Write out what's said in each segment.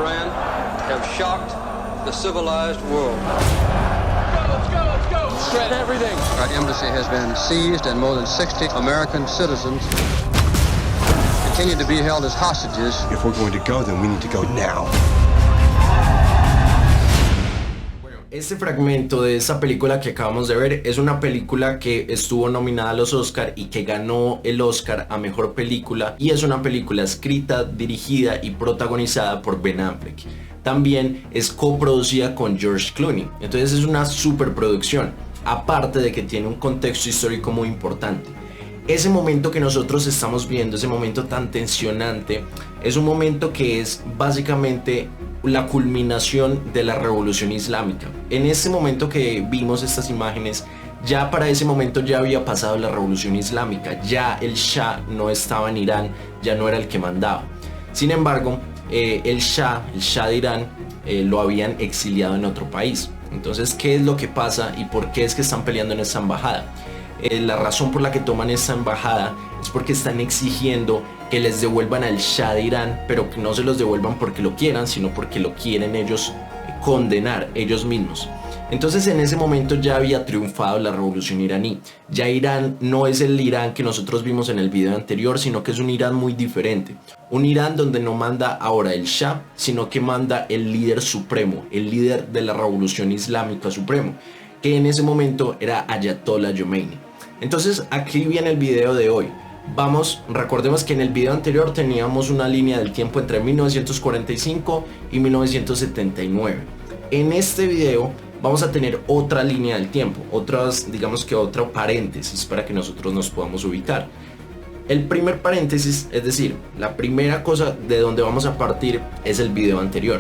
Iran have shocked the civilized world. Let's go! Shred everything. Our embassy has been seized and more than 60 American citizens continue to be held as hostages. If we're going to go, then we need to go now. Este fragmento de esta película que acabamos de ver es una película que estuvo nominada a los Oscar y que ganó el Oscar a Mejor Película, y es una película escrita, dirigida y protagonizada por Ben Affleck. También es coproducida con George Clooney, entonces es una superproducción, aparte de que tiene un contexto histórico muy importante. Ese momento que nosotros estamos viendo, ese momento tan tensionante, es un momento que es básicamente la culminación de la revolución islámica. En ese momento que vimos estas imágenes, ya para ese momento ya había pasado la revolución islámica, ya el Shah no estaba en Irán, ya no era el que mandaba. Sin embargo, el Shah de Irán lo habían exiliado en otro país. Entonces, ¿qué es lo que pasa y por qué es que están peleando en esta embajada? La razón por la que toman esta embajada es porque están exigiendo que les devuelvan al Shah de Irán, pero que no se los devuelvan porque lo quieran, sino porque lo quieren ellos condenar ellos mismos. Entonces en ese momento ya había triunfado la revolución iraní. Ya Irán no es el Irán que nosotros vimos en el video anterior, sino que es un Irán muy diferente. Un Irán donde no manda ahora el Shah, sino que manda el líder supremo, el líder de la revolución islámica supremo, que en ese momento era Ayatollah Khomeini. Entonces aquí viene el video de hoy. Recordemos que en el video anterior teníamos una línea del tiempo entre 1945 y 1979. En este video vamos a tener otra línea del tiempo, digamos que otro paréntesis para que nosotros nos podamos ubicar. El primer paréntesis, es decir, la primera cosa de donde vamos a partir es el video anterior.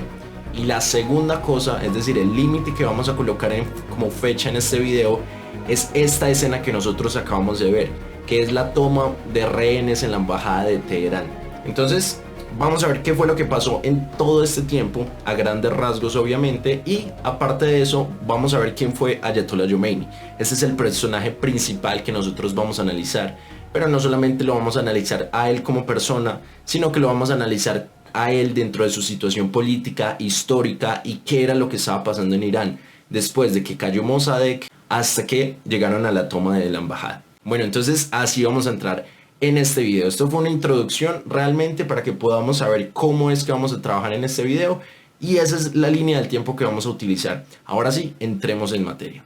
Y la segunda cosa, es decir, el límite que vamos a colocar como fecha en este video, es esta escena que nosotros acabamos de ver, que es la toma de rehenes en la embajada de Teherán. Entonces vamos a ver qué fue lo que pasó en todo este tiempo, a grandes rasgos obviamente, y aparte de eso vamos a ver quién fue Ayatollah Khomeini. Ese es el personaje principal que nosotros vamos a analizar, pero no solamente lo vamos a analizar a él como persona, sino que lo vamos a analizar a él dentro de su situación política, histórica, y qué era lo que estaba pasando en Irán después de que cayó Mossadegh hasta que llegaron a la toma de la embajada. Bueno, entonces así vamos a entrar en este video. Esto fue una introducción realmente para que podamos saber cómo es que vamos a trabajar en este video, y esa es la línea del tiempo que vamos a utilizar. Ahora sí, entremos en materia.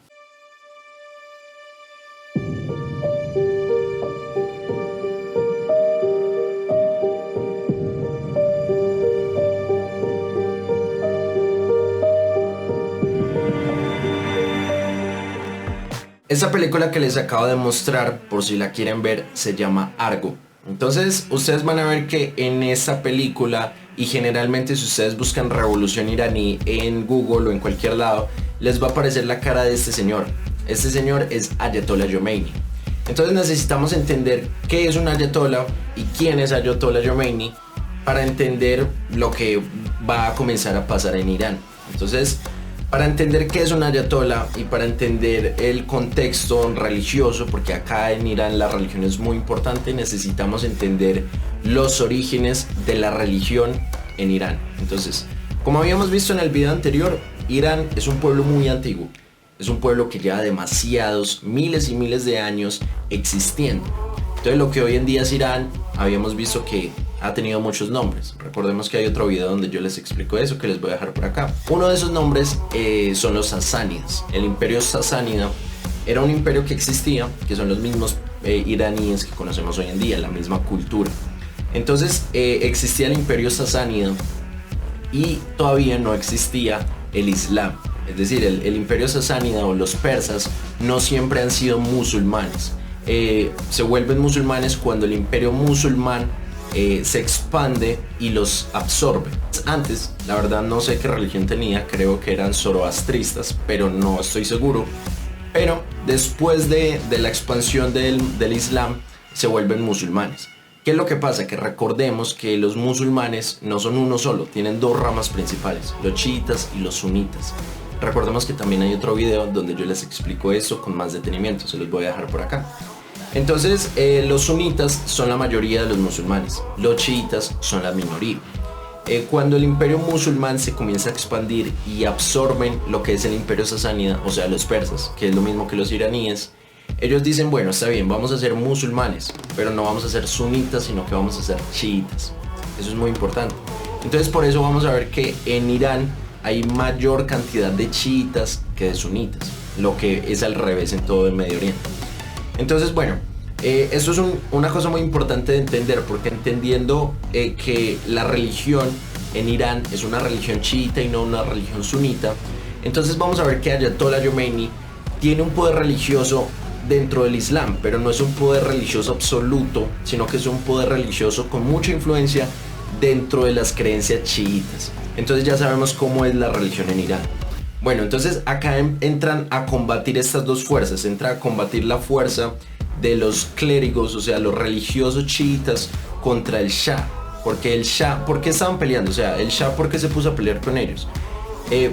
Esta película que les acabo de mostrar, por si la quieren ver, se llama Argo. Entonces ustedes van a ver que en esta película, y generalmente si ustedes buscan revolución iraní en Google o en cualquier lado, les va a aparecer la cara de este señor. Este señor es Ayatollah Khomeini. Entonces necesitamos entender qué es un ayatollah y quién es Ayatollah Khomeini para entender lo que va a comenzar a pasar en Irán. Entonces, para entender qué es un ayatollah y para entender el contexto religioso, porque acá en Irán la religión es muy importante, necesitamos entender los orígenes de la religión en Irán. Entonces, como habíamos visto en el video anterior, Irán es un pueblo muy antiguo. Es un pueblo que lleva demasiados, miles y miles de años existiendo. Entonces lo que hoy en día es Irán, habíamos visto que ha tenido muchos nombres. Recordemos que hay otro video donde yo les explico eso, que les voy a dejar por acá. Uno de esos nombres son los sasánidas. El imperio sasánida era un imperio que existía, que son los mismos iraníes que conocemos hoy en día, la misma cultura. Entonces existía el imperio sasánida y todavía no existía el Islam. Es decir, el imperio sasánida o los persas no siempre han sido musulmanes. Se vuelven musulmanes cuando el imperio musulmán se expande y los absorbe. Antes, la verdad no sé qué religión tenía, creo que eran zoroastristas, pero no estoy seguro. Pero después de la expansión del Islam, se vuelven musulmanes. ¿Qué es lo que pasa? Que recordemos que los musulmanes no son uno solo, tienen dos ramas principales, los chiitas y los sunitas. Recordemos que también hay otro video donde yo les explico eso con más detenimiento, se los voy a dejar por acá. Entonces los sunitas son la mayoría de los musulmanes, los chiitas son la minoría. Cuando el imperio musulmán se comienza a expandir y absorben lo que es el imperio sasánida, o sea los persas, que es lo mismo que los iraníes, ellos dicen, bueno, está bien, vamos a ser musulmanes, pero no vamos a ser sunitas, sino que vamos a ser chiitas. Eso es muy importante. Entonces por eso vamos a ver que en Irán hay mayor cantidad de chiitas que de sunitas, lo que es al revés en todo el Medio Oriente. Entonces, bueno, esto es una cosa muy importante de entender, porque entendiendo que la religión en Irán es una religión chiita y no una religión sunita, entonces vamos a ver que Ayatollah Khomeini tiene un poder religioso dentro del Islam, pero no es un poder religioso absoluto, sino que es un poder religioso con mucha influencia dentro de las creencias chiitas. Entonces ya sabemos cómo es la religión en Irán. Bueno, entonces acá entran a combatir estas dos fuerzas, entra a combatir la fuerza de los clérigos, o sea, los religiosos chiitas contra el Shah. Porque el Shah, ¿por qué estaban peleando? O sea, el Shah, ¿por qué se puso a pelear con ellos?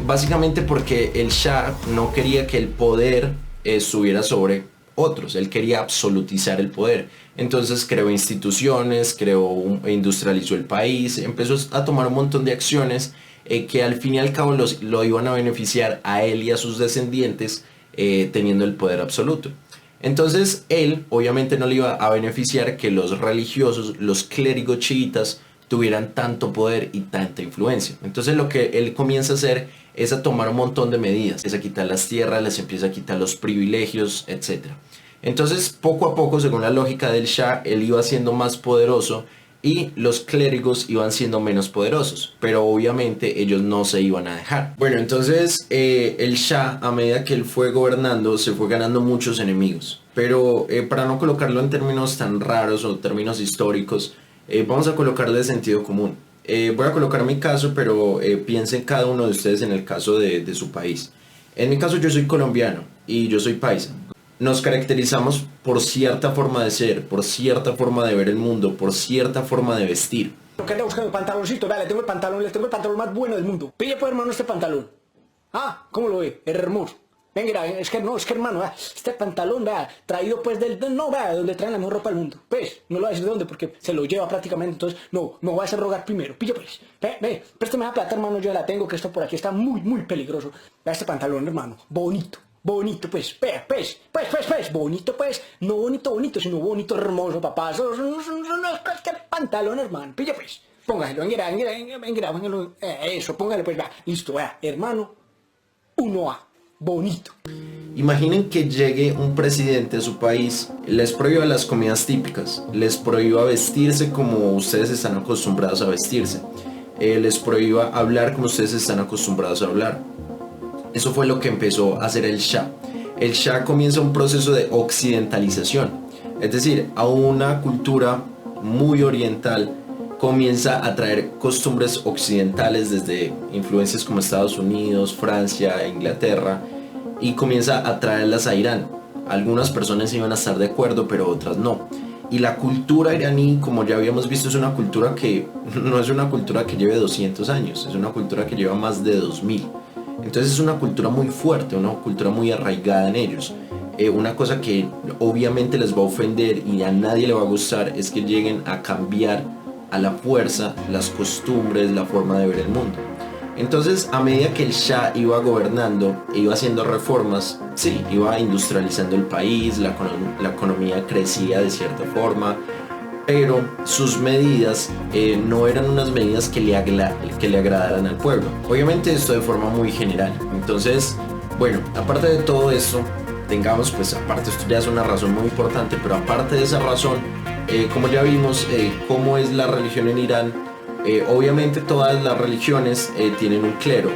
Básicamente porque el Shah no quería que el poder estuviera sobre otros, él quería absolutizar el poder. Entonces creó instituciones, industrializó el país, empezó a tomar un montón de acciones que al fin y al cabo lo iban a beneficiar a él y a sus descendientes teniendo el poder absoluto. Entonces él obviamente no le iba a beneficiar que los religiosos, los clérigos chiitas tuvieran tanto poder y tanta influencia. Entonces lo que él comienza a hacer es a tomar un montón de medidas, es a quitar las tierras, les empieza a quitar los privilegios, etc. Entonces poco a poco, según la lógica del Shah, él iba siendo más poderoso y los clérigos iban siendo menos poderosos, pero obviamente ellos no se iban a dejar. Bueno, entonces el Shah, a medida que él fue gobernando, se fue ganando muchos enemigos, pero para no colocarlo en términos tan raros o términos históricos, vamos a colocarle de sentido común. Voy a colocar mi caso, pero piensen cada uno de ustedes en el caso de su país. En mi caso yo soy colombiano y yo soy paisa. Nos caracterizamos por cierta forma de ser, por cierta forma de ver el mundo, por cierta forma de vestir. ¿Qué anda buscando pantaloncito? Vea, le tengo el pantalón más bueno del mundo. Pille pues, hermano, este pantalón. Ah, ¿cómo lo ve? Es hermoso. Venga, es que hermano, vea, este pantalón, vea, traído pues vea, donde traen la mejor ropa del mundo. Pues, no lo voy a decir de dónde porque se lo lleva prácticamente, entonces, no voy a hacer rogar primero. Pille pues, préstame esa plata, hermano, yo ya la tengo, que esto por aquí está muy, muy peligroso. Vea este pantalón, hermano, bonito, pues, bonito pues, no bonito, sino bonito, hermoso, papá. Eso no es cualquier pantalón, hermano. Pille pues, póngalo, póngalo, eso, póngale pues, vea, listo, vea, hermano, 1A. Bonito. Imaginen que llegue un presidente de su país, les prohíba las comidas típicas, les prohíba vestirse como ustedes están acostumbrados a vestirse, les prohíba hablar como ustedes están acostumbrados a hablar. Eso fue lo que empezó a hacer el Shah. El Shah comienza un proceso de occidentalización, es decir, a una cultura muy oriental comienza a traer costumbres occidentales desde influencias como Estados Unidos, Francia, Inglaterra, y comienza a traerlas a Irán. Algunas personas iban a estar de acuerdo, pero otras no. Y la cultura iraní, como ya habíamos visto, es una cultura que no es una cultura que lleve 200 años, es una cultura que lleva más de 2000. Entonces es una cultura muy fuerte, una cultura muy arraigada en ellos. Una cosa que obviamente les va a ofender y a nadie le va a gustar es que lleguen a cambiar a la fuerza las costumbres, la forma de ver el mundo. Entonces, a medida que el Shah iba gobernando, iba haciendo reformas, sí, iba industrializando el país, la economía crecía de cierta forma, pero sus medidas no eran unas medidas que le agradaran al pueblo. Obviamente esto de forma muy general. Entonces, bueno, aparte de todo esto, tengamos pues aparte, esto ya es una razón muy importante, pero aparte de esa razón, como ya vimos cómo es la religión en Irán, obviamente todas las religiones tienen un clero,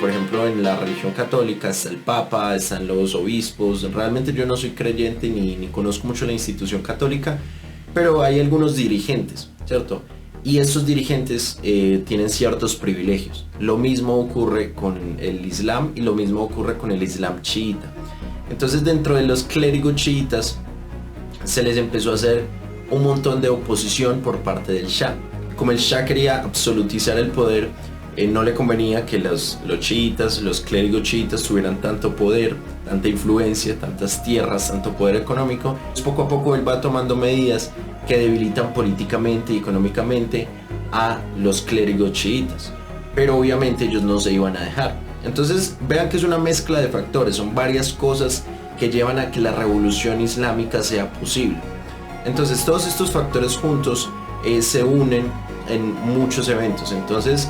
por ejemplo en la religión católica está el papa, están los obispos. Realmente yo no soy creyente ni conozco mucho la institución católica, pero hay algunos dirigentes, ¿cierto? Y estos dirigentes tienen ciertos privilegios. Lo mismo ocurre con el Islam y lo mismo ocurre con el Islam chiita. Entonces dentro de los clérigos chiitas se les empezó a hacer un montón de oposición por parte del Shah. Como el Shah quería absolutizar el poder, no le convenía que los chiitas, los clérigos chiitas tuvieran tanto poder, tanta influencia, tantas tierras, tanto poder económico. Pues poco a poco él va tomando medidas que debilitan políticamente y económicamente a los clérigos chiitas, pero obviamente ellos no se iban a dejar. Entonces vean que es una mezcla de factores, son varias cosas que llevan a que la revolución islámica sea posible. Entonces todos estos factores juntos se unen en muchos eventos. Entonces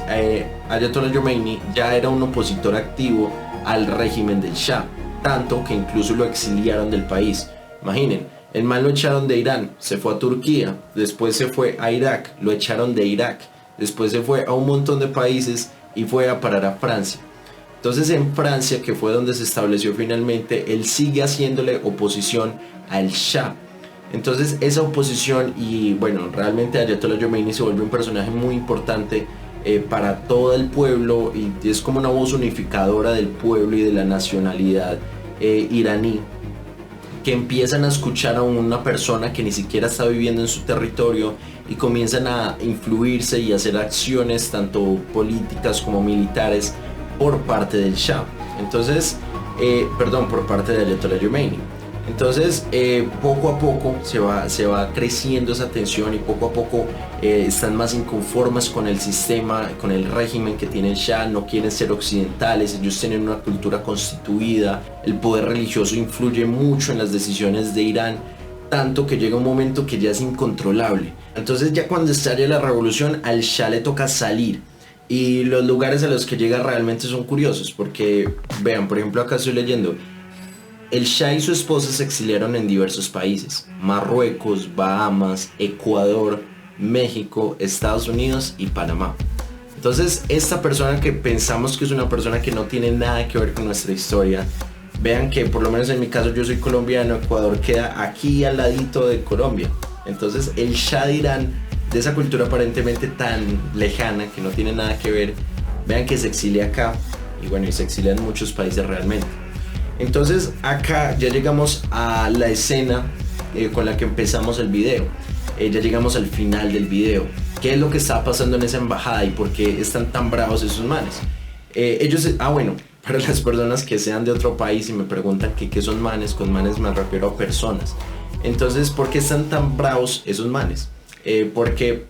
Ayatollah Khomeini ya era un opositor activo al régimen del Shah, tanto que incluso lo exiliaron del país. Imaginen, el man lo echaron de Irán, se fue a Turquía, después se fue a Irak, lo echaron de Irak, después se fue a un montón de países y fue a parar a Francia. Entonces en Francia, que fue donde se estableció finalmente, él sigue haciéndole oposición al Shah. Entonces esa oposición, y bueno, realmente Ayatollah Khomeini se vuelve un personaje muy importante para todo el pueblo, y es como una voz unificadora del pueblo y de la nacionalidad iraní, que empiezan a escuchar a una persona que ni siquiera está viviendo en su territorio y comienzan a influirse y hacer acciones tanto políticas como militares por parte del Shah. Entonces, por parte de Ayatollah Khomeini. Entonces poco a poco se va creciendo esa tensión, y poco a poco están más inconformes con el sistema, con el régimen que tiene el Shah. No quieren ser occidentales, ellos tienen una cultura constituida, el poder religioso influye mucho en las decisiones de Irán, tanto que llega un momento que ya es incontrolable. Entonces ya cuando estalla la revolución, al Shah le toca salir, y los lugares a los que llega realmente son curiosos, porque vean, por ejemplo, acá estoy leyendo: el Shah y su esposa se exiliaron en diversos países: Marruecos, Bahamas, Ecuador, México, Estados Unidos y Panamá. Entonces esta persona, que pensamos que es una persona que no tiene nada que ver con nuestra historia, vean que por lo menos en mi caso yo soy colombiano, Ecuador queda aquí al ladito de Colombia. Entonces el Shah de Irán, de esa cultura aparentemente tan lejana que no tiene nada que ver, vean que se exilia acá, y bueno, y se exilia en muchos países realmente. Entonces acá ya llegamos a la escena con la que empezamos el video. Ya llegamos al final del video. ¿Qué es lo que está pasando en esa embajada y por qué están tan bravos esos manes? Bueno, para las personas que sean de otro país y me preguntan qué son manes, con manes me refiero a personas. Entonces, ¿por qué están tan bravos esos manes? Porque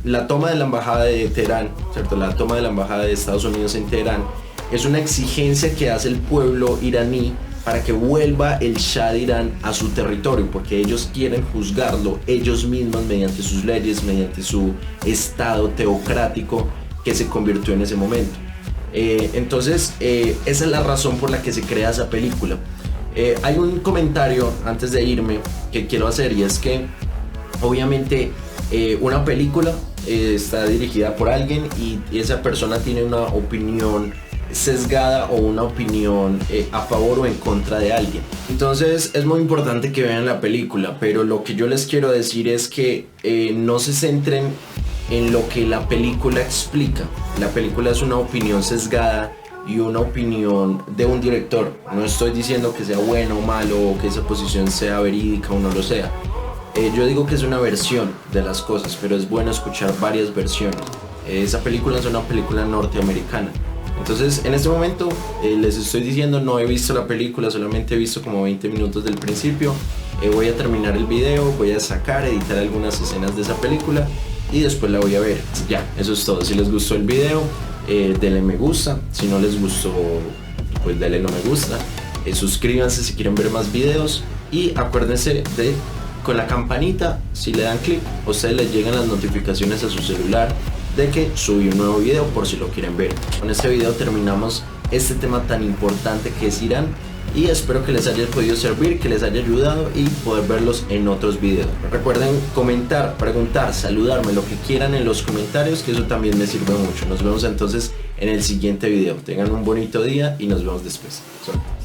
la toma de la embajada de Teherán, ¿cierto? La toma de la embajada de Estados Unidos en Teherán es una exigencia que hace el pueblo iraní para que vuelva el Shah de Irán a su territorio, porque ellos quieren juzgarlo ellos mismos mediante sus leyes, mediante su estado teocrático que se convirtió en ese momento. Entonces esa es la razón por la que se crea esa película. Hay un comentario antes de irme que quiero hacer, y es que obviamente una película está dirigida por alguien y esa persona tiene una opinión sesgada o una opinión a favor o en contra de alguien. Entonces es muy importante que vean la película, pero lo que yo les quiero decir es que no se centren en lo que la película explica. La película es una opinión sesgada y una opinión de un director. No estoy diciendo que sea bueno o malo, o que esa posición sea verídica o no lo sea. Yo digo que es una versión de las cosas, pero es bueno escuchar varias versiones. Esa película es una película norteamericana. Entonces en este momento les estoy diciendo, no he visto la película, solamente he visto como 20 minutos del principio. Voy a terminar el video, voy a editar algunas escenas de esa película y después la voy a ver. Ya, eso es todo. Si les gustó el video, denle me gusta. Si no les gustó, pues denle no me gusta. Suscríbanse si quieren ver más videos, y acuérdense de con la campanita, si le dan clic, a ustedes les llegan las notificaciones a su celular de que subí un nuevo video, por si lo quieren ver. Con este video terminamos este tema tan importante que es Irán, y espero que les haya podido servir, que les haya ayudado y poder verlos en otros videos. Recuerden comentar, preguntar, saludarme, lo que quieran en los comentarios, que eso también me sirve mucho. Nos vemos entonces en el siguiente video. Tengan un bonito día y nos vemos después. Suerte.